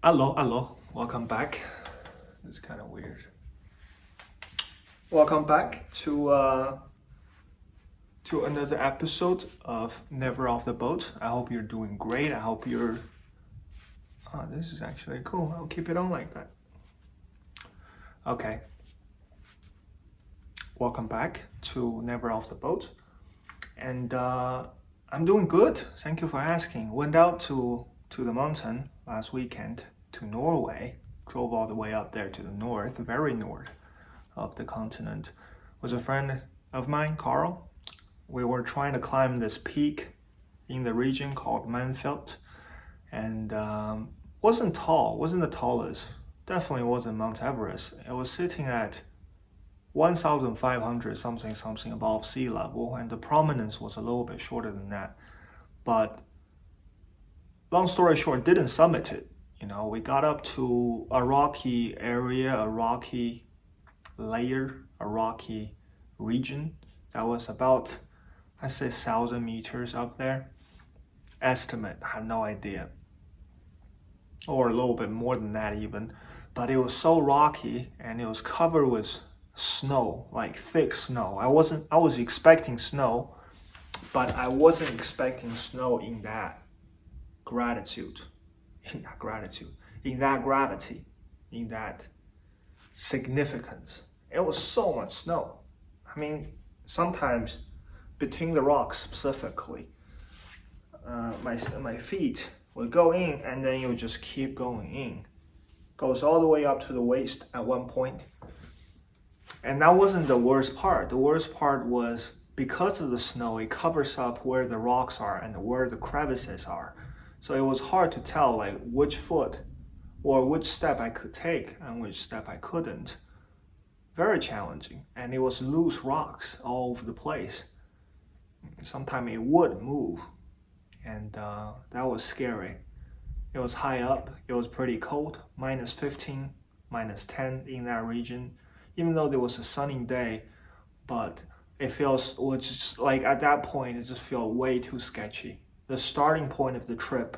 Hello, welcome back. It's kind of weird. Welcome back to another episode of Never Off the Boat. I hope you're doing great. I hope you're. This is actually cool. I'll keep it on like that. Okay. Welcome back to Never Off the Boat, and I'm doing good. Thank you for asking. Went out to the mountain last weekend to Norway. Drove all the way up there to the north, very north of the continent. With a friend of mine, Carl. We were trying to climb this peak in the region called Mandfjeld, and wasn't tall, wasn't the tallest. Definitely wasn't Mount Everest. It was sitting at 1,500 something above sea level, and the prominence was a little bit shorter than that. But long story short, didn't summit it. We got up to a rocky area, a rocky layer, a rocky region that was about, I say, 1,000 meters up there. Estimate, I have no idea. Or a little bit more than that even. But it was so rocky and it was covered with snow, like thick snow. I was expecting snow, but I wasn't expecting snow in that in that gravity, in that significance. It was so much snow. I mean, sometimes between the rocks specifically, my feet would go in and then you would just keep going in. Goes all the way up to the waist at one point. And that wasn't the worst part. The worst part was because of the snow, it covers up where the rocks are and where the crevices are. So it was hard to tell like which foot or which step I could take and which step I couldn't. Very challenging. And it was loose rocks all over the place. Sometimes it would move. And that was scary. It was high up. It was pretty cold. -15, -10 in that region. Even though there was a sunny day, but it feels, just like at that point, it just felt way too sketchy. The starting point of the trip,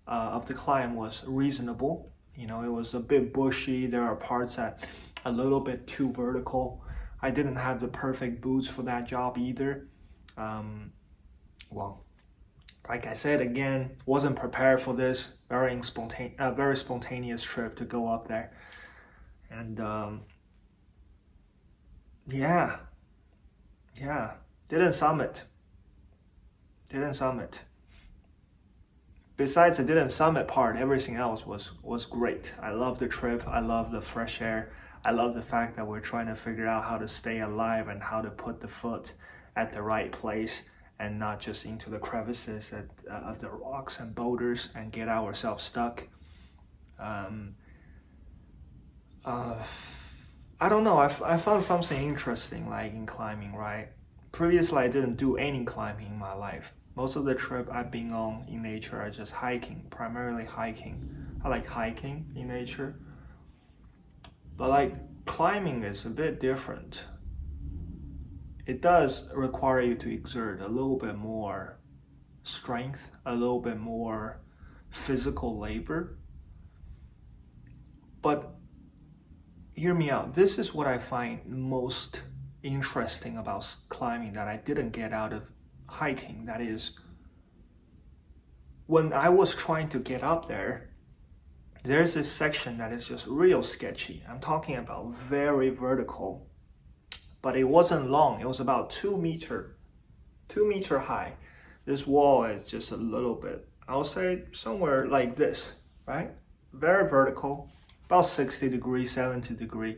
of the climb was reasonable. It was a bit bushy. There are parts that a little bit too vertical. I didn't have the perfect boots for that job either. Well, like I said again, wasn't prepared for this. Very spontaneous trip to go up there. And yeah, didn't summit. Besides the didn't summit part, everything else was great. I love the trip. I love the fresh air. I love the fact that we're trying to figure out how to stay alive and how to put the foot at the right place and not just into the crevices of the rocks and boulders and get ourselves stuck. I don't know. I found something interesting like in climbing, right? Previously, I didn't do any climbing in my life. Most of the trip I've been on in nature are just hiking, primarily hiking. I like hiking in nature. But like climbing is a bit different. It does require you to exert a little bit more strength, a little bit more physical labor. But hear me out. This is what I find most interesting about climbing that I didn't get out of hiking. That is, when I was trying to get up there, there's this section that is just real sketchy. I'm talking about very vertical, but it wasn't long. It was about 2 meter high. This wall is just a little bit, I'll say somewhere like this, right? Very vertical, about 60 degrees, 70 degrees,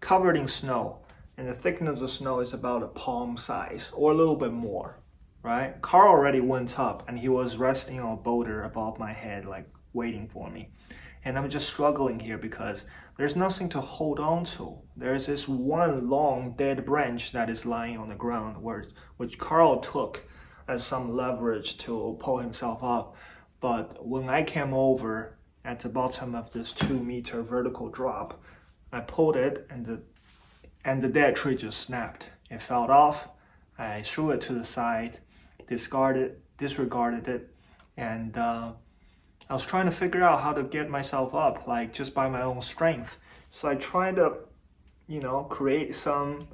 covered in snow. And the thickness of the snow is about a palm size or a little bit more, right? Carl already went up and he was resting on a boulder above my head, like waiting for me. And I'm just struggling here because there's nothing to hold on to. There's this one long dead branch that is lying on the ground, which Carl took as some leverage to pull himself up. But when I came over at the bottom of this 2 meter vertical drop, I pulled it and the dead tree just snapped. It fell off. I threw it to the side, disregarded it, and I was trying to figure out how to get myself up, like just by my own strength. So I tried to, create some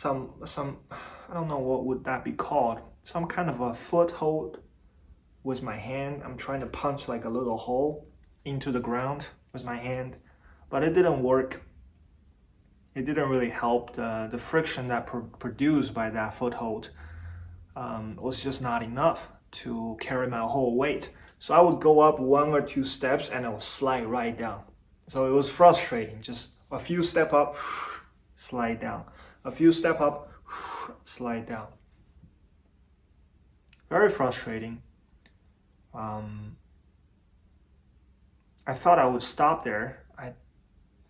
I don't know what would that be called, some kind of a foothold with my hand. I'm trying to punch like a little hole into the ground with my hand, but it didn't work. It didn't really help. The friction that produced by that foothold was just not enough to carry my whole weight. So I would go up 1 or 2 steps and I would slide right down. So it was frustrating. Just a few step up, slide down. A few step up, slide down. Very frustrating. I thought I would stop there.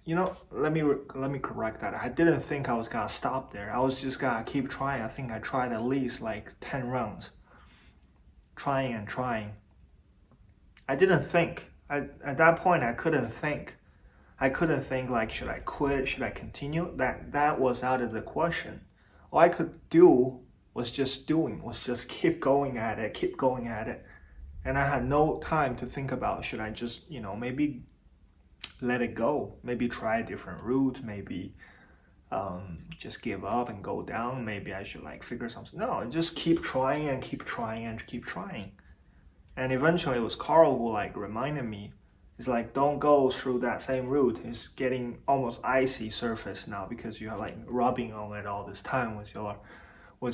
Let me correct that. I didn't think I was gonna stop there. I was just gonna keep trying. I think I tried at least like 10 rounds. Trying and trying. I didn't think. At that point, I couldn't think. I couldn't think like, should I quit? Should I continue? That was out of the question. All I could do was just keep going at it. And I had no time to think about, should I just, maybe let it go, maybe try a different route, maybe just give up and go down, maybe I should like figure something. No, just keep trying and keep trying and keep trying. And eventually it was Carl who like reminded me, it's like, don't go through that same route. It's getting almost icy surface now because you're like rubbing on it all this time with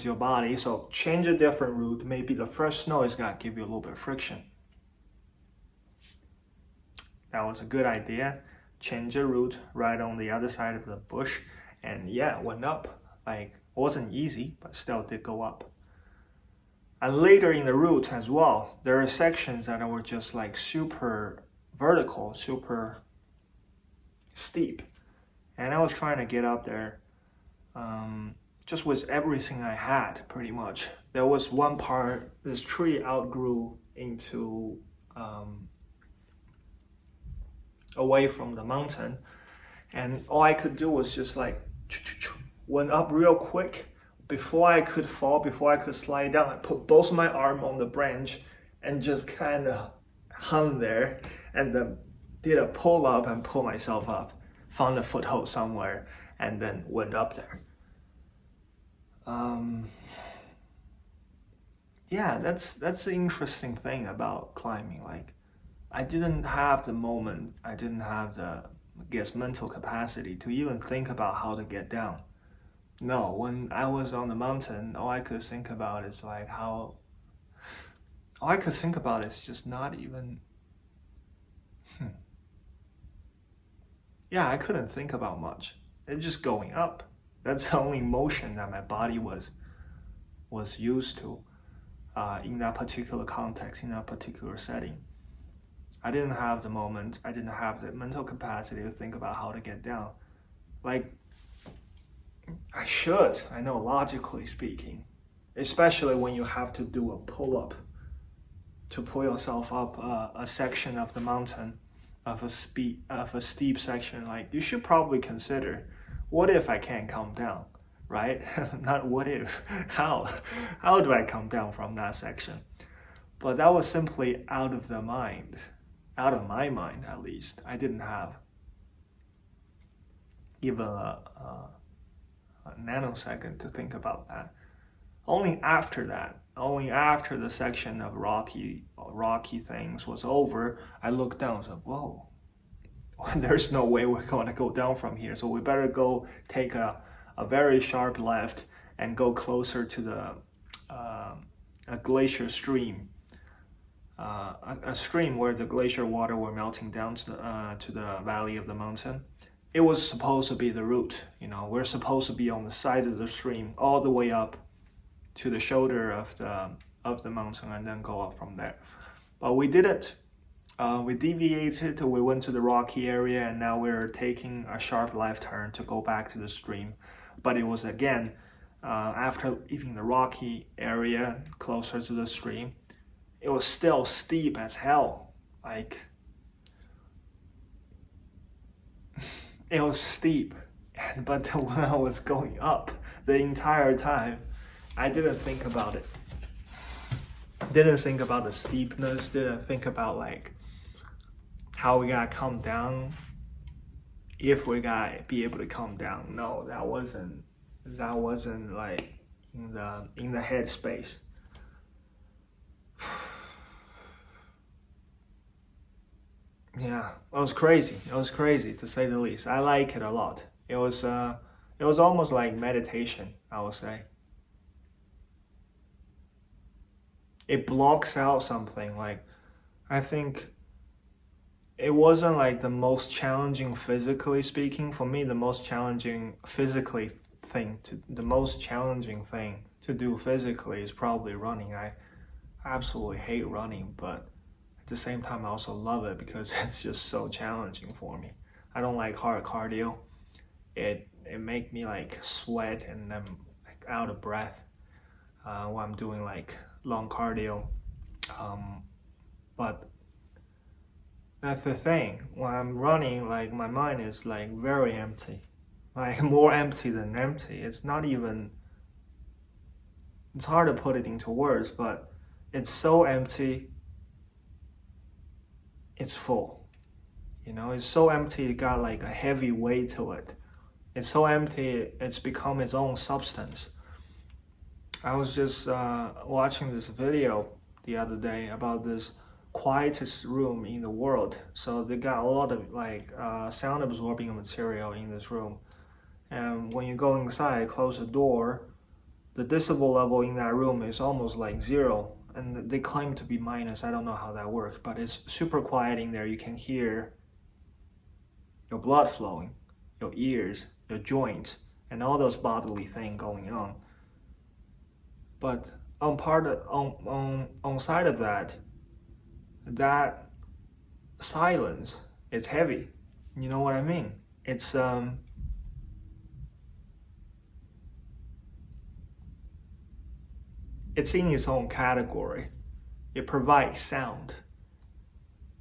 your body. So change a different route. Maybe the fresh snow is gonna give you a little bit of friction. That was a good idea. Change a route right on the other side of the bush. And yeah, went up. Like, wasn't easy, but still did go up. And later in the route as well, there are sections that were just like super vertical, super steep. And I was trying to get up there just with everything I had, pretty much. There was one part, this tree outgrew into away from the mountain, and all I could do was just like went up real quick. Before I could fall, before I could slide down, I put both my arm on the branch and just kind of hung there, and then did a pull up and pull myself up, found a foothold somewhere, and then went up there. Yeah, that's the interesting thing about climbing. Like, I didn't have the moment, I didn't have the, mental capacity to even think about how to get down. No, when I was on the mountain, all I could think about is like all I could think about is just not even, yeah, I couldn't think about much. It's just going up. That's the only motion that my body was used to in that particular context, in that particular setting. I didn't have the moment, I didn't have the mental capacity to think about how to get down. Like, I should, I know, logically speaking, especially when you have to do a pull-up to pull yourself up a section of the mountain, of a steep section. Like, you should probably consider, what if I can't come down, right? Not what if, how do I come down from that section? But that was simply out of my mind at least. I didn't have even a nanosecond to think about that. Only after the section of rocky things was over, I looked down and said, whoa, there's no way we're going to go down from here. So we better go take a very sharp left and go closer to the a glacier stream. A stream where the glacier water were melting down to the valley of the mountain. It was supposed to be the route, we're supposed to be on the side of the stream all the way up to the shoulder of the mountain and then go up from there. But we didn't. We deviated, we went to the rocky area, and now we're taking a sharp left turn to go back to the stream. But it was again, after leaving the rocky area closer to the stream, it was still steep as hell. Like, it was steep, but when I was going up the entire time, I didn't think about it. Didn't think about the steepness, didn't think about like how we gotta come down, if we gotta be able to come down. No, that wasn't like in the headspace. Yeah, it was crazy. It was crazy to say the least. I like it a lot. It was almost like meditation, I would say. It blocks out something. Like, I think it wasn't like the most challenging physically speaking. For me, the most challenging thing to do physically is probably running. I absolutely hate running, but at the same time I also love it because it's just so challenging for me. I don't like hard cardio. It make me like sweat and I'm like out of breath when I'm doing like long cardio. But that's the thing. When I'm running, like my mind is like very empty, like more empty than empty. It's not even. It's hard to put it into words, but it's so empty. It's full. It's so empty. It got like a heavy weight to it. It's so empty. It's become its own substance. I was just watching this video the other day about this quietest room in the world. So they got a lot of like sound absorbing material in this room. And when you go inside, close the door, the decibel level in that room is almost like zero. And they claim to be minus. I don't know how that works, but it's super quiet in there. You can hear your blood flowing, your ears, your joints, and all those bodily things going on. But on side of that silence is heavy. You know what I mean? It's in its own category. It provides sound.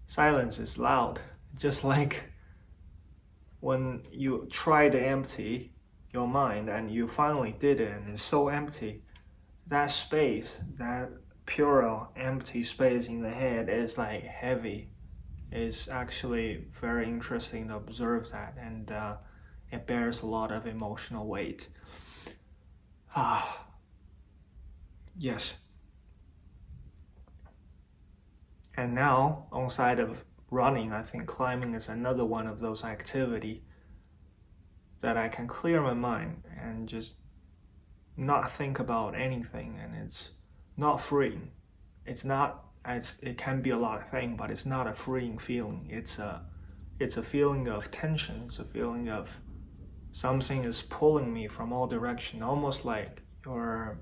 Silence is loud. Just like when you try to empty your mind and you finally did it and it's so empty, that space, that pure empty space in the head is like heavy. It's actually very interesting to observe that, and it bears a lot of emotional weight. Yes. And now, on side of running, I think climbing is another one of those activity that I can clear my mind and just not think about anything, and it's not freeing. It can be a lot of things, but it's not a freeing feeling. It's a feeling of tension. It's a feeling of something is pulling me from all directions, almost like you're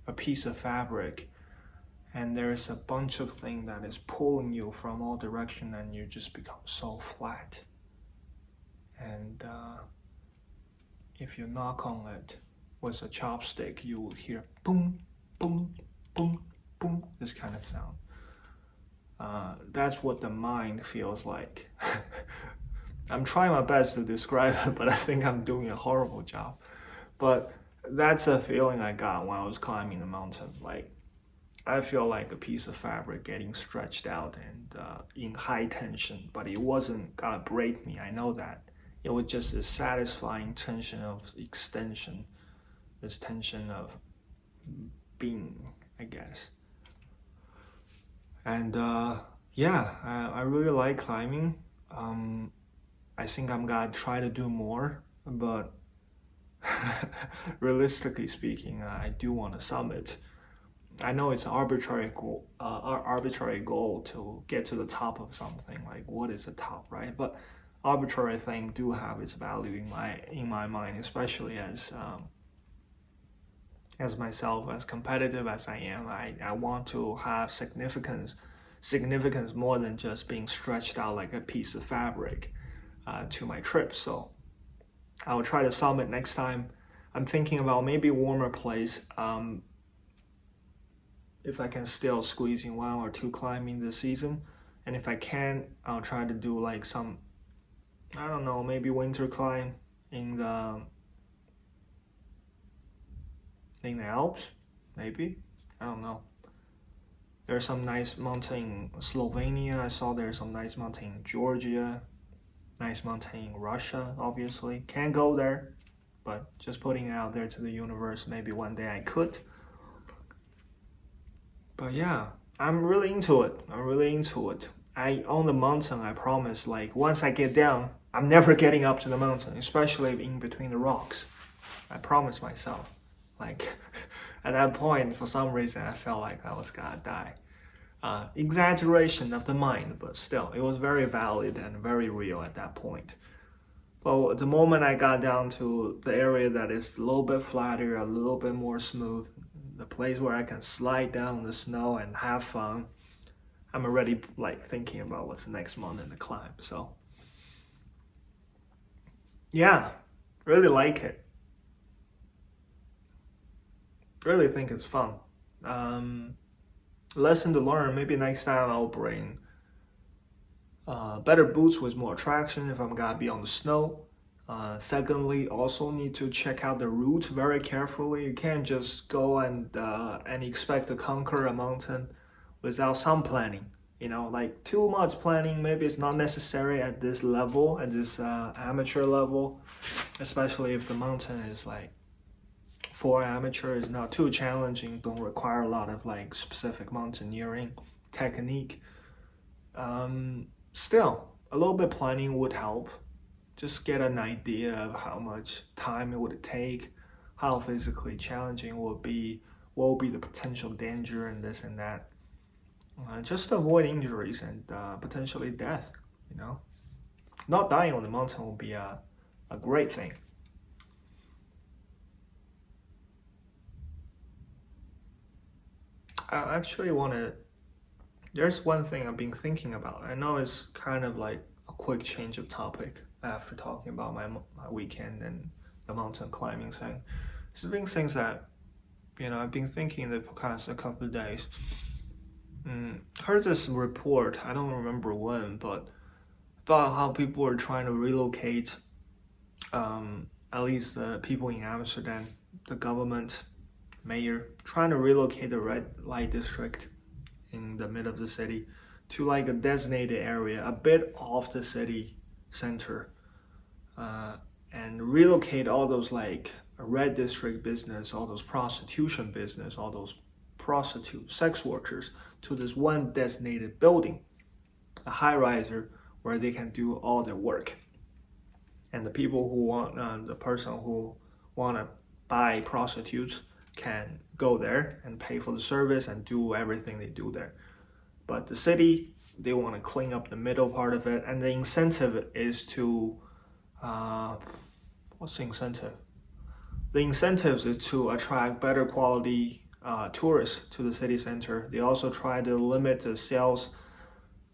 a piece of fabric and there's a bunch of things that is pulling you from all direction and you just become so flat. And if you knock on it with a chopstick, you will hear boom, boom, boom, boom, this kind of sound. That's what the mind feels like. I'm trying my best to describe it, but I think I'm doing a horrible job. But that's a feeling I got when I was climbing the mountain. Like, I feel like a piece of fabric getting stretched out and in high tension, but it wasn't gonna break me. I know that. It was just a satisfying tension of extension, this tension of being, I guess. And yeah, I really like climbing. I think I'm gonna try to do more, but realistically speaking, I do want to summit. I know it's an arbitrary goal to get to the top of something. Like, what is the top, right? But arbitrary thing do have its value in my mind, especially as myself, as competitive as I am. I want to have significance more than just being stretched out like a piece of fabric to my trip. So I will try to summit next time. I'm thinking about maybe warmer place. If I can still squeeze in 1 or 2 climbing this season, and if I can, I'll try to do like some, I don't know, maybe winter climb in the Alps, maybe. I don't know. There's some nice mountain in Slovenia. I saw there's some nice mountain in Georgia, nice mountain in Russia, obviously. Can't go there, but just putting it out there to the universe, maybe one day I could. But yeah, I'm really into it. On the mountain, I promise, like once I get down, I'm never getting up to the mountain, especially in between the rocks. I promise myself. Like at that point, for some reason, I felt like I was gonna die. Exaggeration of the mind, but still, it was very valid and very real at that point. But the moment I got down to the area that is a little bit flatter, a little bit more smooth, the place where I can slide down the snow and have fun, I'm already like thinking about what's the next month in the climb. So yeah, really like it. Really think it's fun. Lesson to learn, maybe next time I'll bring better boots with more traction if I'm gonna be on the snow. Secondly, also need to check out the route very carefully. You can't just go and expect to conquer a mountain without some planning. You know, like too much planning maybe it's not necessary at this level, at this amateur level, especially if the mountain is like for amateur is not too challenging, don't require a lot of like specific mountaineering technique. Still, a little bit planning would help. Just get an idea of how much time it would take, how physically challenging it would be, what would be the potential danger and this and that. Just to avoid injuries and potentially death, you know. Not dying on the mountain would be a great thing. I actually want to, there's one thing I've been thinking about. I know it's kind of like a quick change of topic after talking about my weekend and the mountain climbing thing. There's been things that, you know, I've been thinking the past a couple of days. Heard this report, I don't remember when, but about how people are trying to relocate, at least the people in Amsterdam, the government, mayor, trying to relocate the red light district in the middle of the city to like a designated area, a bit off the city center, and relocate all those like red district business, all those prostitution business, all those prostitute sex workers to this one designated building, a high riser where they can do all their work. And the people who want, the person who want to buy prostitutes can go there and pay for the service and do everything they do there. But the city, they want to clean up the middle part of it, and the incentive is to, what's the incentive? The incentives is to attract better quality tourists to the city center. They also try to limit the sales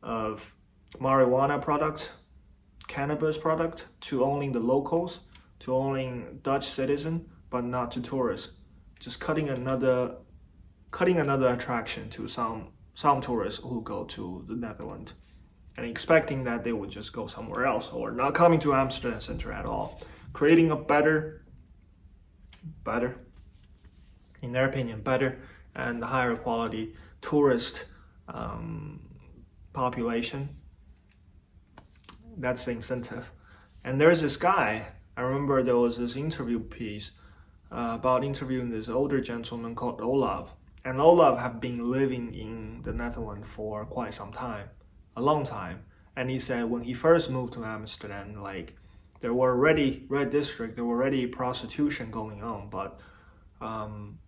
of marijuana product, cannabis product to only the locals, to only Dutch citizen, but not to tourists. Just cutting another attraction to some tourists who go to the Netherlands and expecting that they would just go somewhere else or not coming to Amsterdam Center at all. Creating a better, in their opinion, better and higher quality tourist population. That's the incentive. And there's this guy, I remember there was this interview piece about interviewing this older gentleman called Olaf. And Olaf have been living in the Netherlands for quite some time, a long time. And he said when he first moved to Amsterdam, like there were already red district, there were already prostitution going on, but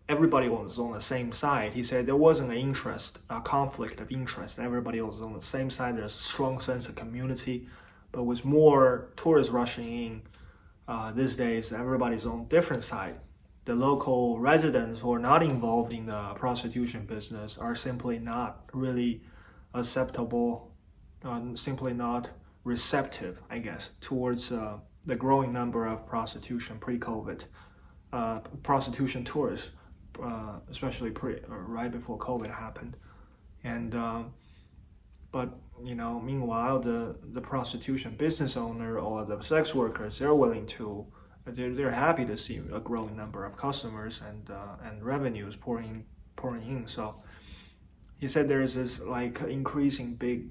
everybody was on the same side. He said there wasn't an interest, a conflict of interest. Everybody was on the same side. There's a strong sense of community, but with more tourists rushing in these days, everybody's on different side. The local residents who are not involved in the prostitution business are simply not really acceptable, simply not receptive, I guess, towards the growing number of prostitution pre-COVID, prostitution tourists, especially right before COVID happened. And but you know, meanwhile, the prostitution business owner or the sex workers, they're happy to see a growing number of customers and revenues pouring in. So he said there's this like increasing big,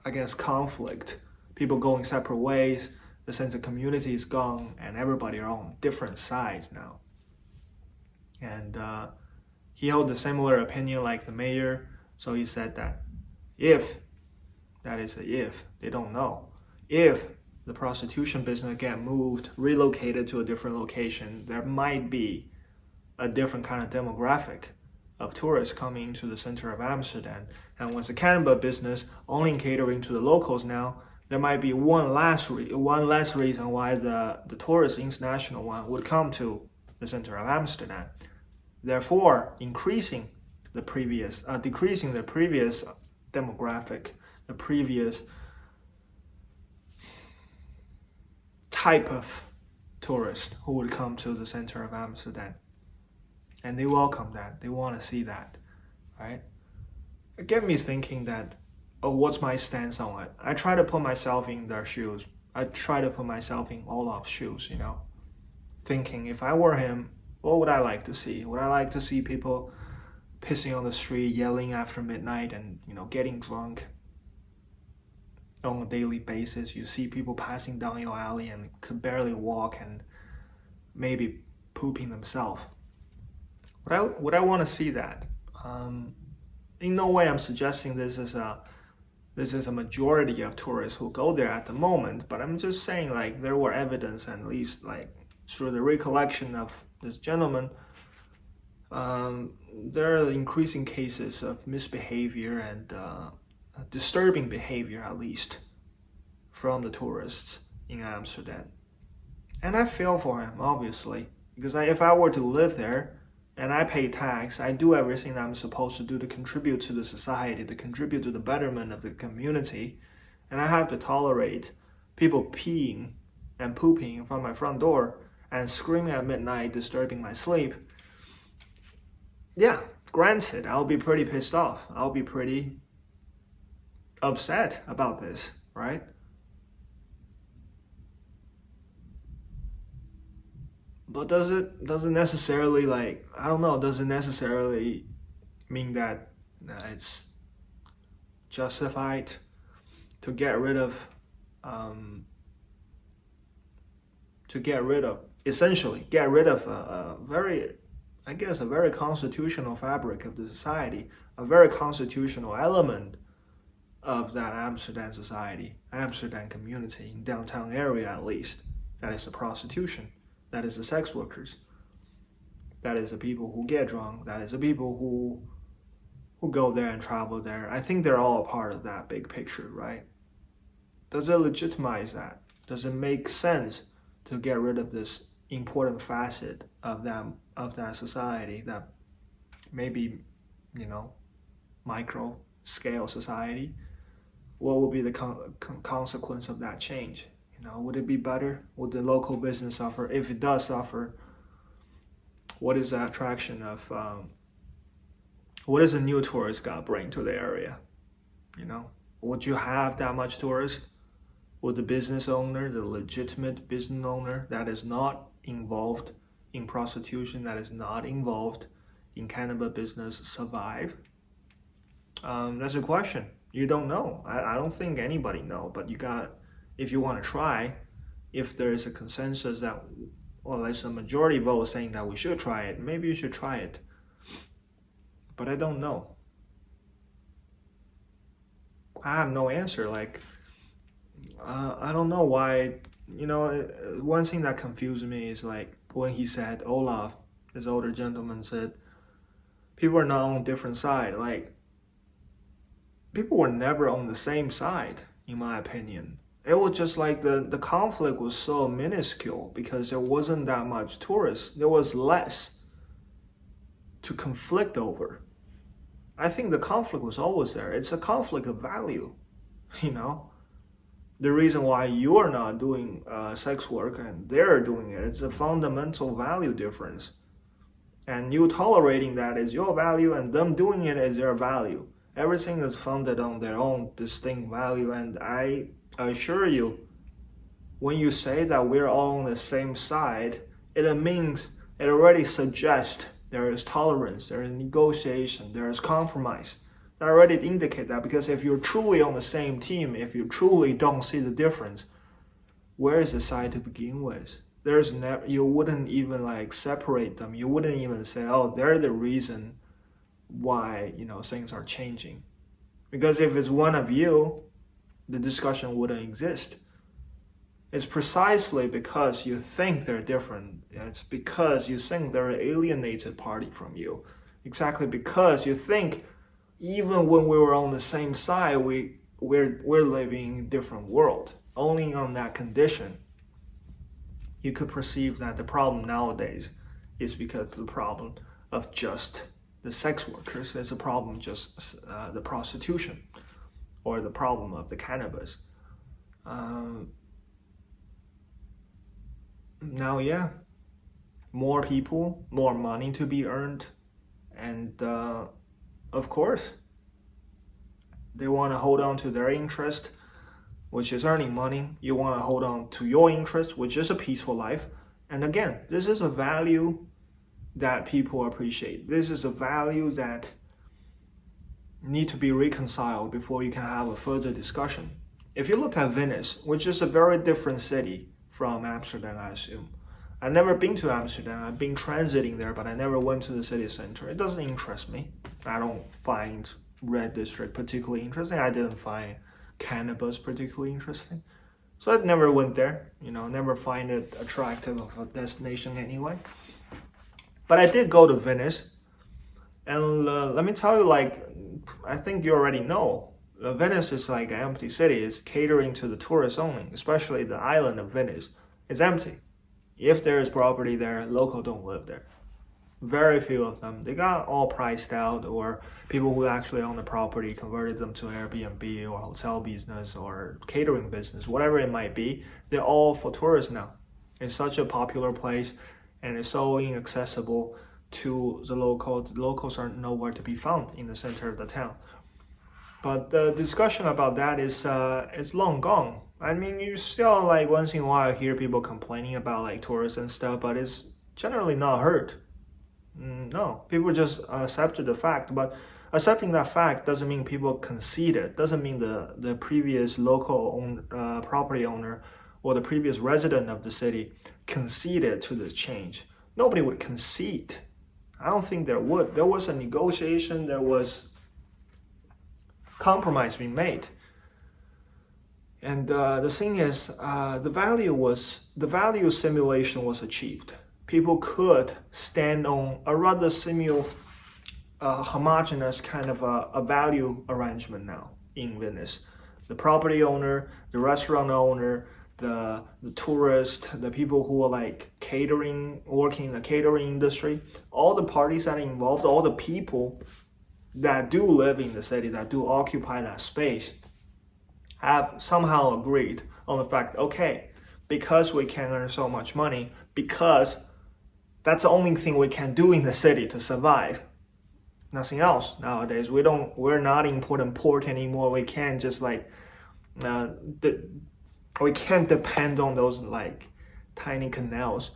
I guess, conflict. People going separate ways. The sense of community is gone, and everybody are on different sides now. And he held a similar opinion like the mayor. So he said that if, that is a if, they don't know, if the prostitution business get moved, relocated to a different location, there might be a different kind of demographic of tourists coming into the center of Amsterdam. And once the cannabis business only catering to the locals now, there might be one less reason why the tourist international one would come to the center of Amsterdam. Therefore, decreasing the previous demographic, the previous type of tourist who would come to the center of Amsterdam. And they welcome that. They want to see that, right? It get me thinking that, oh, what's my stance on it? I try to put myself in their shoes. I try to put myself in Olaf's shoes, you know, thinking if I were him, what would I like to see? Would I like to see people pissing on the street, yelling after midnight, and, you know, getting drunk on a daily basis? You see people passing down your alley and could barely walk and maybe pooping themselves. Would I want to see that? In no way I'm suggesting this is a majority of tourists who go there at the moment, but I'm just saying like there were evidence, at least like through the recollection of this gentleman, there are increasing cases of misbehavior and disturbing behavior, at least from the tourists in Amsterdam. And I feel for him, obviously, because if I were to live there and I pay tax, I do everything I'm supposed to do to contribute to the society, to contribute to the betterment of the community, and I have to tolerate people peeing and pooping from my front door and screaming at midnight, disturbing my sleep. Yeah, granted, I'll be pretty pissed off. I'll be pretty upset about this, right? But does it necessarily, like, I don't know, does it necessarily mean that it's justified to get rid of essentially get rid of a very constitutional fabric of the society, a very constitutional element of that Amsterdam society, Amsterdam community, in downtown area at least, that is the prostitution. That is the sex workers. That is the people who get drunk. That is the people who go there and travel there. I think they're all a part of that big picture, right? Does it legitimize that? Does it make sense to get rid of this important facet of that society, that maybe, you know, micro scale society? What would be the consequence of that change? You know, would it be better? Would the local business suffer? If it does suffer, what is the attraction of, what is a new tourist gonna bring to the area? You know, would you have that much tourist? Would the business owner, the legitimate business owner that is not involved in prostitution, that is not involved in cannabis business, survive? That's a question. You don't know. I don't think anybody know, but if you want to try, if there is a consensus that, well, there's a majority vote saying that we should try it, maybe you should try it. But I don't know. I have no answer. Like, I don't know why, you know, one thing that confused me is like when he said, Olaf, this older gentleman said, people are not on different side. Like, people were never on the same side, in my opinion. It was just like the conflict was so minuscule because there wasn't that much tourists. There was less to conflict over. I think the conflict was always there. It's a conflict of value, you know. The reason why you are not doing sex work and they're doing it, it's a fundamental value difference. And you tolerating that is your value and them doing it is their value. Everything is founded on their own distinct value, and I assure you, when you say that we're all on the same side, it already suggests there is tolerance, there is negotiation, there is compromise. That already indicate that, because if you're truly on the same team, if you truly don't see the difference, where is the side to begin with? There's never, you wouldn't even like separate them. You wouldn't even say, oh, they're the reason why, things are changing. Because if it's one of you, the discussion wouldn't exist. It's precisely because you think they're different. It's because you think they're an alienated party from you. Exactly because you think even when we were on the same side, we're living in a different world. Only on that condition, you could perceive that the problem nowadays is because of the problem of just the sex workers. It's a problem just the prostitution, or the problem of the cannabis. Now, yeah, more people, more money to be earned, and of course, they want to hold on to their interest, which is earning money. You want to hold on to your interest, which is a peaceful life. And again, this is a value that people appreciate. This is a value that need to be reconciled before you can have a further discussion. If you look at Venice, which is a very different city from Amsterdam, I assume. I've never been to Amsterdam. I've been transiting there, but I never went to the city center. It doesn't interest me. I don't find Red District particularly interesting. I didn't find cannabis particularly interesting. So I never went there, never find it attractive of a destination anyway. But I did go to Venice. And let me tell you, I think you already know, Venice is like an empty city. It's catering to the tourists only, especially the island of Venice. It's empty. If there is property there, local don't live there. Very few of them. They got all priced out, or people who actually own the property converted them to Airbnb or hotel business or catering business, whatever it might be. They're all for tourists now. It's such a popular place, and it's so inaccessible to the locals. The locals are nowhere to be found in the center of the town. But the discussion about that is long gone. I mean, you still once in a while hear people complaining about tourists and stuff, but it's generally not heard. No, people just accepted the fact, but accepting that fact doesn't mean people conceded. Doesn't mean the previous local property owner or the previous resident of the city conceded to this change. Nobody would concede. I don't think there would. There was a negotiation. There was compromise being made. And the thing is, the value simulation was achieved. People could stand on a rather homogeneous kind of a value arrangement now in Venice. The property owner, the restaurant owner, the tourist, the people who are catering, working in the catering industry, all the parties that are involved, all the people that do live in the city, that do occupy that space, have somehow agreed on the fact, okay, because we can earn so much money, because that's the only thing we can do in the city to survive. Nothing else nowadays. We're not importing port anymore. We can't just we can't depend on those tiny canals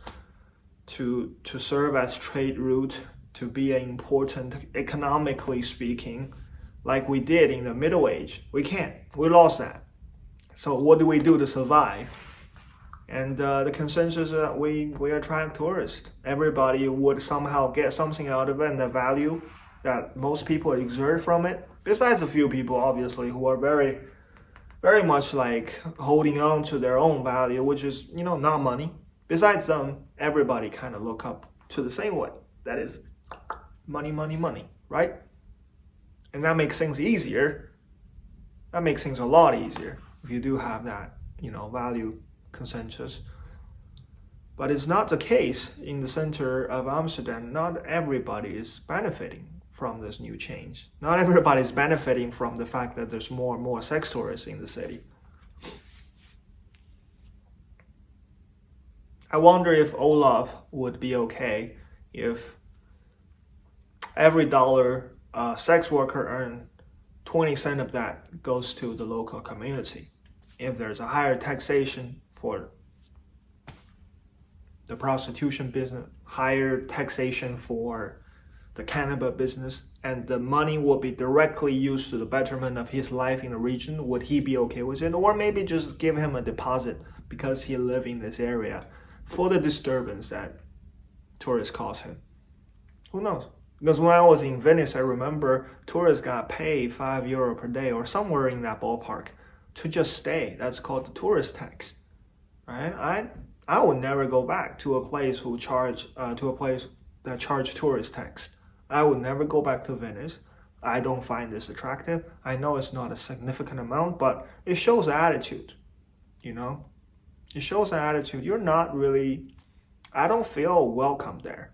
to serve as trade route, to be an important, economically speaking, like we did in the Middle Age. We can't. We lost that. So what do we do to survive? And the consensus is that we attract tourists. Everybody would somehow get something out of it, and the value that most people exert from it, besides a few people, obviously, who are very, very much holding on to their own value, which is, not money. Besides them, everybody kind of look up to the same way. That is money, money, money, right? And that makes things easier. That makes things a lot easier if you do have that, value consensus. But it's not the case in the center of Amsterdam. Not everybody is benefiting from this new change. Not everybody is benefiting from the fact that there's more and more sex tourists in the city. I wonder if Olaf would be okay if every dollar a sex worker earns, 20 cents of that goes to the local community. If there's a higher taxation for the prostitution business, higher taxation for the cannabis business, and the money will be directly used to the betterment of his life in the region, would he be okay with it? Or maybe just give him a deposit because he lives in this area for the disturbance that tourists cause him. Who knows? Because when I was in Venice, I remember tourists got paid €5 per day or somewhere in that ballpark to just stay. That's called the tourist tax, right? I would never go back to a place that charge tourist tax. I would never go back to Venice. I don't find this attractive. I know it's not a significant amount, but it shows an attitude, you know? It shows an attitude. You're not really, I don't feel welcome there.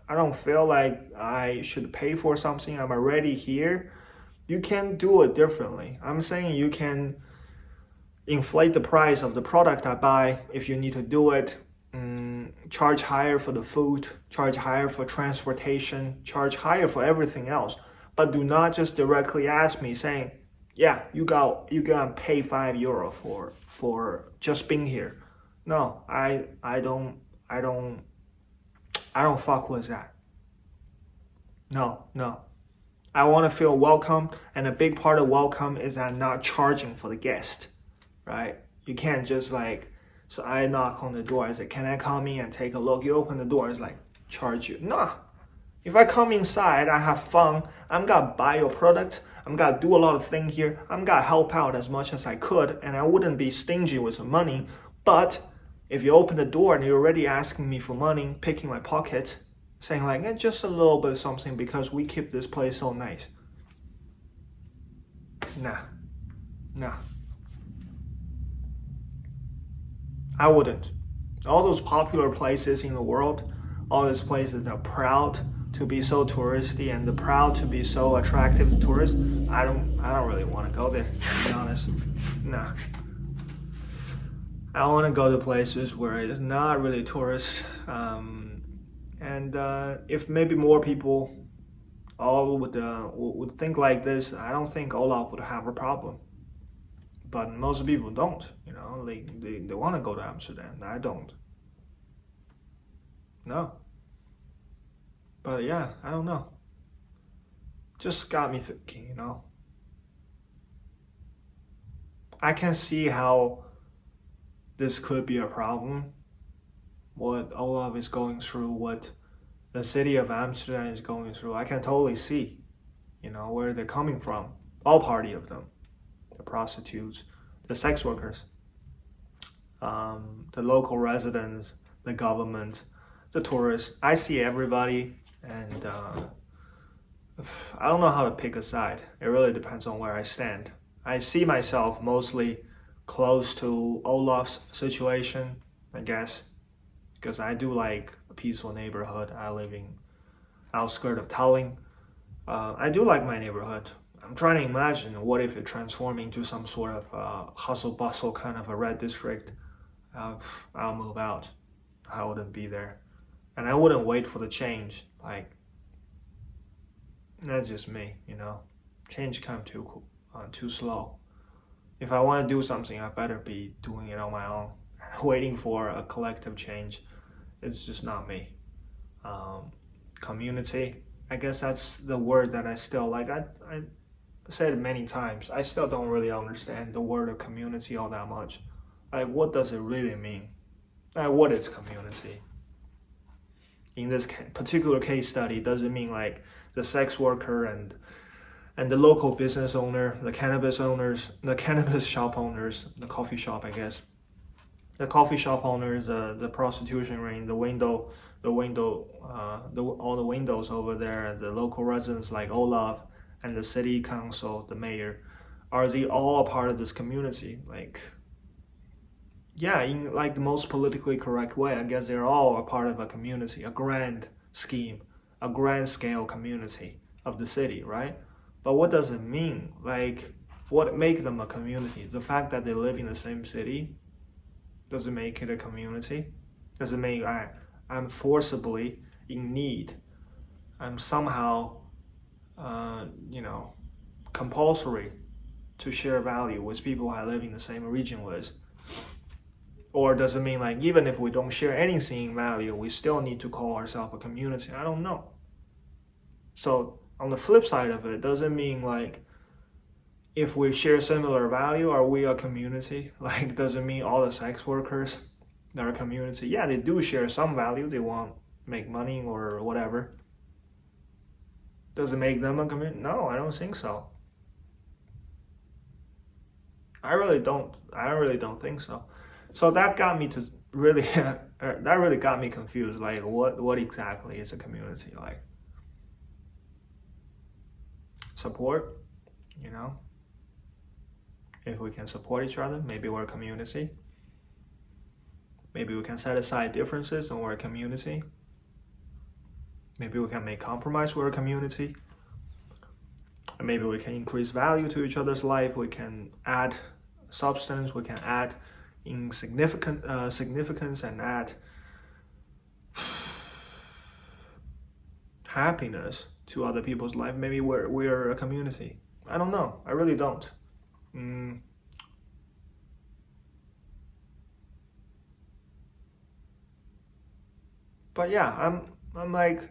I don't feel like I should pay for something. I'm already here. You can do it differently. I'm saying you can inflate the price of the product I buy if you need to do it. Charge higher for the food, charge higher for transportation, charge higher for everything else. But do not just directly ask me saying, yeah, you gotta pay €5 for just being here. No, I don't fuck with that. No. I want to feel welcome, and a big part of welcome is that not charging for the guest, right? You can't just so I knock on the door, I say, can I come in and take a look? You open the door, it's like, charge you. Nah. If I come inside, I have fun, I'm gonna buy your product, I'm gonna do a lot of things here, I'm gonna help out as much as I could, and I wouldn't be stingy with the money. But if you open the door and you're already asking me for money, picking my pocket, saying just a little bit of something because we keep this place so nice. Nah. I wouldn't. All those popular places in the world, all these places that are proud to be so touristy and they're proud to be so attractive to tourists, I don't really want to go there, to be honest. Nah. I want to go to places where it's not really tourists. And if maybe more people all would think like this, I don't think Olaf would have a problem. But most people don't, they want to go to Amsterdam. I don't. No. But yeah, I don't know. Just got me thinking, I can see how this could be a problem. What Olaf is going through, what the city of Amsterdam is going through, I can totally see, where they're coming from. All party of them. The prostitutes, the sex workers, the local residents, the government, the tourists. I see everybody, and I don't know how to pick a side. It really depends on where I stand. I see myself mostly close to Olaf's situation, I guess, because I do like a peaceful neighborhood. I live in outskirts of Tallinn. I do like my neighborhood. I'm trying to imagine what if it transformed into some sort of hustle bustle kind of a red district. I'll move out. I wouldn't be there. And I wouldn't wait for the change. That's just me, Change comes too slow. If I want to do something, I better be doing it on my own. Waiting for a collective change, it's just not me. Community, I guess that's the word that I still like. I said it many times. I still don't really understand the word of community all that much. What does it really mean? What is community? In this particular case study, does it mean the sex worker and the local business owner, the cannabis owners, the cannabis shop owners, the coffee shop, I guess, the coffee shop owners, the prostitution ring, all the windows over there, the local residents like Olaf, and the city council, the mayor, are they all a part of this community? Yeah, in the most politically correct way, I guess they're all a part of a community, a grand scheme, a grand scale community of the city, right? But what does it mean? What makes them a community? The fact that they live in the same city, does it make it a community? Does it make I'm forcibly in need? I'm somehow, compulsory to share value with people I live in the same region with? Or does it mean even if we don't share anything in value, we still need to call ourselves a community? I don't know. So on the flip side of it, doesn't mean like if we share similar value, are we a community? Like, doesn't mean all the sex workers, they're a community. Yeah, they do share some value. They want to make money or whatever. Does it make them a community? No, I don't think so. I really don't think so. So that got me to really, that really got me confused. Like, what exactly is a community? Like, support, you know? If we can support each other, maybe we're a community. Maybe we can set aside differences and we're a community. Maybe we can make compromise, we're a community. And maybe we can increase value to each other's life. We can add substance, we can add significance and add happiness to other people's life. Maybe we're a community. I don't know. I really don't. But yeah, I'm like,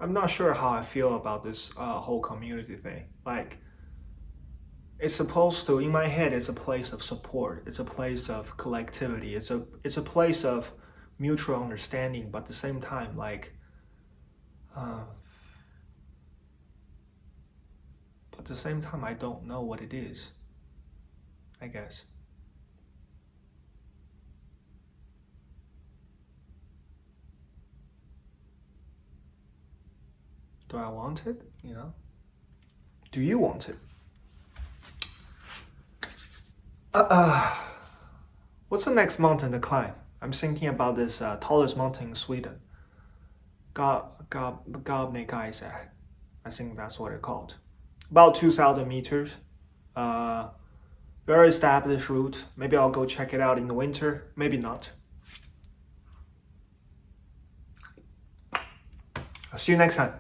I'm not sure how I feel about this whole community thing. Like, it's supposed to, in my head, it's a place of support. It's a place of collectivity. It's a place of mutual understanding. But at the same time, like, but at the same time, I don't know what it is, I guess. Do I want it? You know? Do you want it? What's the next mountain to climb? I'm thinking about this tallest mountain in Sweden. Gabnekaise. I think that's what it's called. About 2,000 meters. Very established route. Maybe I'll go check it out in the winter. Maybe not. I'll see you next time.